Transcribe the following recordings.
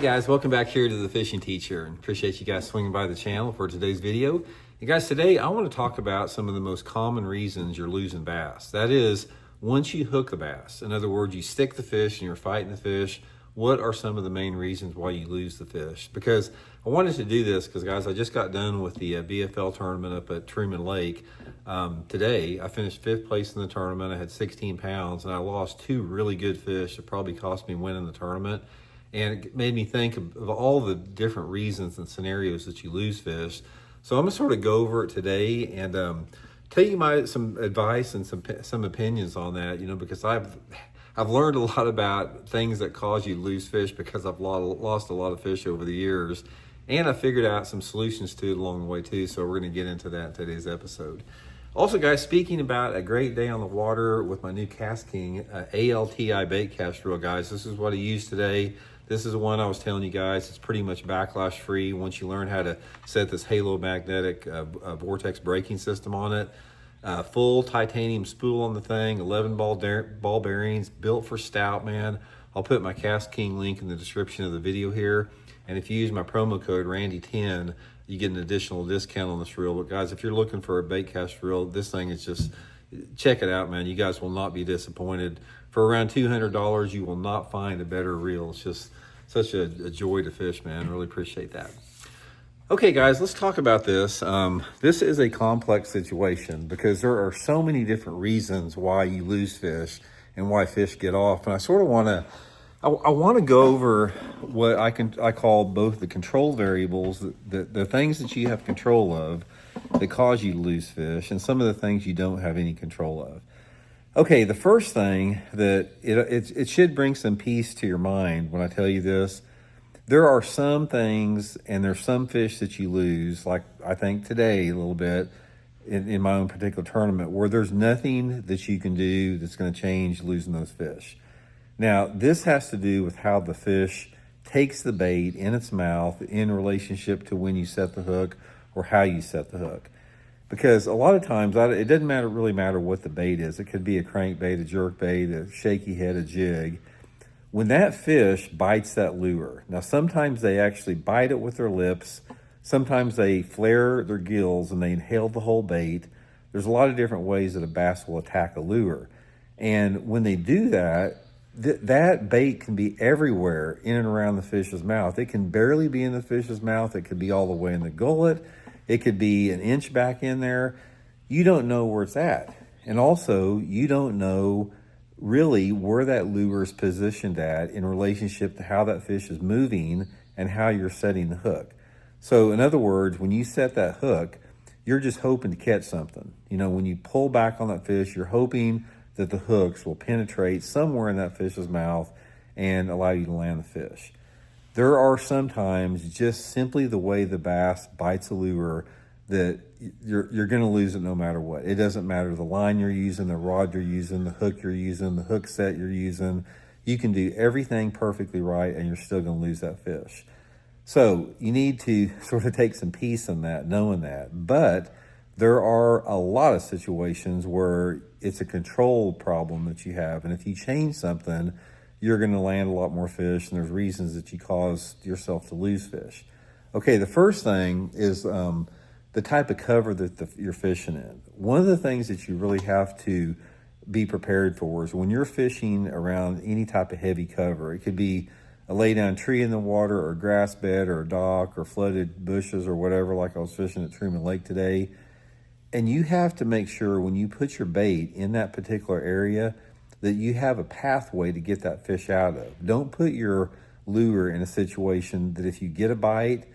guys, welcome back here to the Fishing Teacher, and appreciate you guys swinging by the channel for today's video. And guys, today I want to talk about some of the most common reasons you're losing bass. That is, once you hook the bass, in other words, you stick the fish and you're fighting the fish, what are some of the main reasons why you lose the fish? Because I wanted to do this because, guys, I just got done with the BFL tournament up at Truman Lake. Today, I finished 5th place in the tournament. I had 16 pounds, and I lost 2 really good fish that probably cost me winning the tournament. And it made me think of all the different reasons and scenarios that you lose fish. So I'm gonna sort of go over it today and tell you some advice and some opinions on that, because I've learned a lot about things that cause you to lose fish because I've lost a lot of fish over the years. And I figured out some solutions to it along the way too. So we're gonna get into that in today's episode. Also, guys, speaking about a great day on the water with my new Cast King ALTI bait cast reel, guys. This is what I used today. This is the one I was telling you guys, it's pretty much backlash free once you learn how to set this halo magnetic vortex braking system on it. Full titanium spool on the thing, 11 ball bearings, built for stout, man. I'll put my Cast King link in the description of the video here. And if you use my promo code Randy10, you get an additional discount on this reel. But guys, if you're looking for a bait cast reel, this thing is just, check it out, man. You guys will not be disappointed. For around $200, you will not find a better reel. It's just such a joy to fish, man. Really appreciate that. Okay, guys, let's talk about this. This is a complex situation because there are so many different reasons why you lose fish and why fish get off. And I sort of want to, I want to go over what I call both the control variables, the things that you have control of that cause you to lose fish, and some of the things you don't have any control of. Okay, the first thing that it should bring some peace to your mind when I tell you this. There are some things and there's some fish that you lose, like I think today a little bit in my own particular tournament, where there's nothing that you can do that's going to change losing those fish. Now, this has to do with how the fish takes the bait in its mouth in relationship to when you set the hook or how you set the hook. Because a lot of times, it doesn't really matter what the bait is. It could be a crankbait, a jerkbait, a shaky head, a jig. When that fish bites that lure, now sometimes they actually bite it with their lips. Sometimes they flare their gills and they inhale the whole bait. There's a lot of different ways that a bass will attack a lure. And when they do that, that bait can be everywhere in and around the fish's mouth. It can barely be in the fish's mouth. It could be all the way in the gullet. It could be an inch back in there. You don't know where it's at. And also, you don't know really where that lure is positioned at in relationship to how that fish is moving and how you're setting the hook. So in other words, when you set that hook, you're just hoping to catch something. When you pull back on that fish, you're hoping that the hooks will penetrate somewhere in that fish's mouth and allow you to land the fish. There are sometimes just simply the way the bass bites a lure that you're going to lose it no matter what. It doesn't matter the line you're using, the rod you're using, the hook you're using, the hook set you're using. You can do everything perfectly right and you're still going to lose that fish. So you need to sort of take some peace in that, knowing that. But there are a lot of situations where it's a control problem that you have. And if you change something, you're going to land a lot more fish, and there's reasons that you cause yourself to lose fish. Okay, the first thing is the type of cover that you're fishing in. One of the things that you really have to be prepared for is when you're fishing around any type of heavy cover. It could be a lay-down tree in the water or a grass bed or a dock or flooded bushes or whatever, like I was fishing at Truman Lake today. And you have to make sure when you put your bait in that particular area that you have a pathway to get that fish out of. Don't put your lure in a situation that if you get a bite,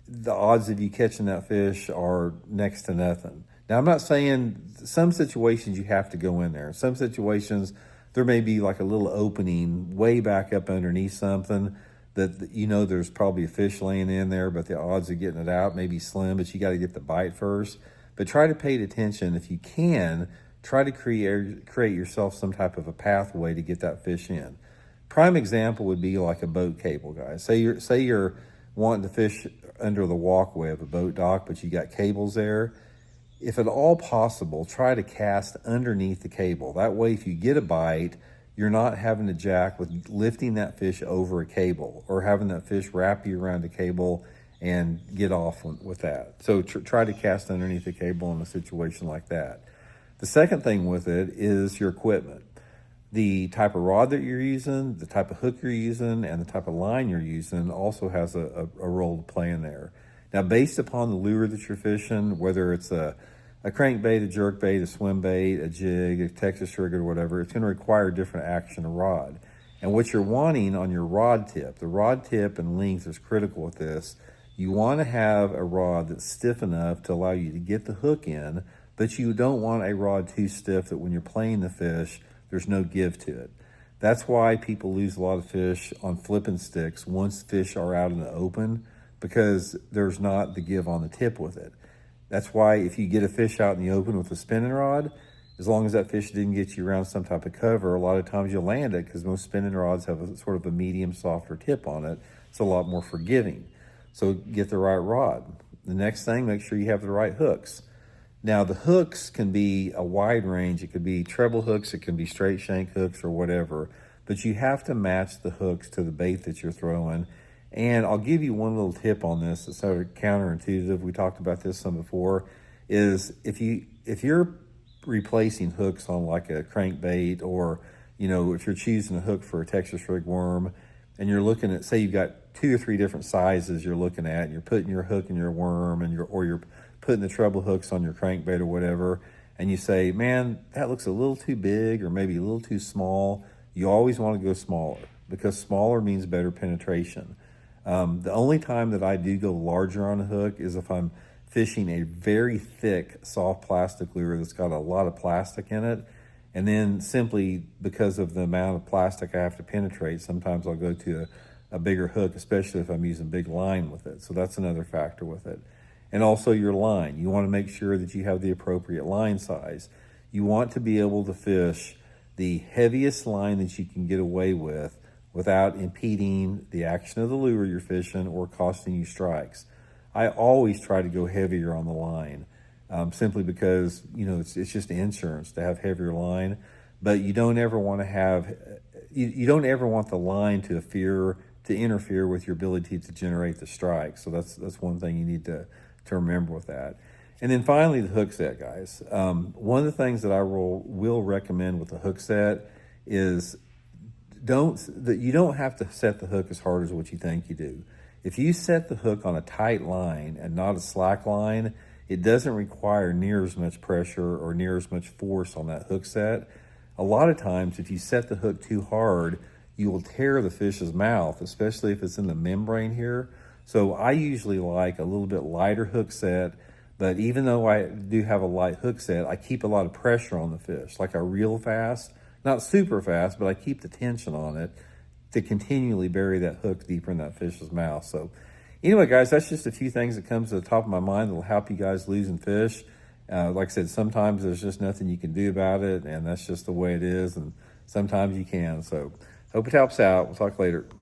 the odds of you catching that fish are next to nothing. Now, I'm not saying some situations you have to go in there. In some situations, there may be like a little opening way back up underneath something that there's probably a fish laying in there, but the odds of getting it out may be slim, but you got to get the bite first. But try to pay attention. If you can, try to create yourself some type of a pathway to get that fish in. Prime example would be like a boat cable, guys. Say you're wanting to fish under the walkway of a boat dock, but you got cables there. If at all possible, try to cast underneath the cable. That way, if you get a bite, you're not having to jack with lifting that fish over a cable or having that fish wrap you around a cable and get off with that. So try to cast underneath the cable in a situation like that. The second thing with it is your equipment. The type of rod that you're using, the type of hook you're using, and the type of line you're using also has a role to play in there. Now, based upon the lure that you're fishing, whether it's a crankbait, a jerkbait, a swim bait, a jig, a Texas rig, or whatever, it's going to require different action of rod. And what you're wanting on your rod tip, the rod tip and length is critical with this. You want to have a rod that's stiff enough to allow you to get the hook in, but you don't want a rod too stiff that when you're playing the fish, there's no give to it. That's why people lose a lot of fish on flipping sticks once fish are out in the open, because there's not the give on the tip with it. That's why if you get a fish out in the open with a spinning rod, as long as that fish didn't get you around some type of cover, a lot of times you'll land it because most spinning rods have a sort of a medium, softer tip on it. It's a lot more forgiving. So get the right rod. The next thing, make sure you have the right hooks. Now, the hooks can be a wide range. It could be treble hooks, it can be straight shank hooks or whatever, but you have to match the hooks to the bait that you're throwing. And I'll give you one little tip on this that's sort of counterintuitive. We talked about this some before, is if you're replacing hooks on like a crankbait, or if you're choosing a hook for a Texas rig worm, and you're looking at, say you've got 2 or 3 different sizes you're looking at, and you're putting your hook in your worm, and you're putting the treble hooks on your crankbait or whatever, and you say, man, that looks a little too big or maybe a little too small, you always want to go smaller, because smaller means better penetration. The only time that I do go larger on a hook is if I'm fishing a very thick, soft plastic lure that's got a lot of plastic in it. And then simply because of the amount of plastic I have to penetrate, sometimes I'll go to a bigger hook, especially if I'm using big line with it. So that's another factor with it. And also your line. You want to make sure that you have the appropriate line size. You want to be able to fish the heaviest line that you can get away with without impeding the action of the lure you're fishing or costing you strikes. I always try to go heavier on the line, simply because, it's just insurance to have heavier line, but you don't ever want to have, you don't ever want the line to interfere with your ability to generate the strike. So that's one thing you need to remember with that. And then finally, the hook set, guys. One of the things that I will recommend with the hook set is you don't have to set the hook as hard as what you think you do. If you set the hook on a tight line and not a slack line, it doesn't require near as much pressure or near as much force on that hook set. A lot of times, if you set the hook too hard, you will tear the fish's mouth, especially if it's in the membrane here. So I usually like a little bit lighter hook set, but even though I do have a light hook set, I keep a lot of pressure on the fish. Like I reel fast, not super fast, but I keep the tension on it to continually bury that hook deeper in that fish's mouth. So anyway, guys, that's just a few things that comes to the top of my mind that will help you guys losing fish. Like I said, sometimes there's just nothing you can do about it, and that's just the way it is, and sometimes you can. So hope it helps out. We'll talk later.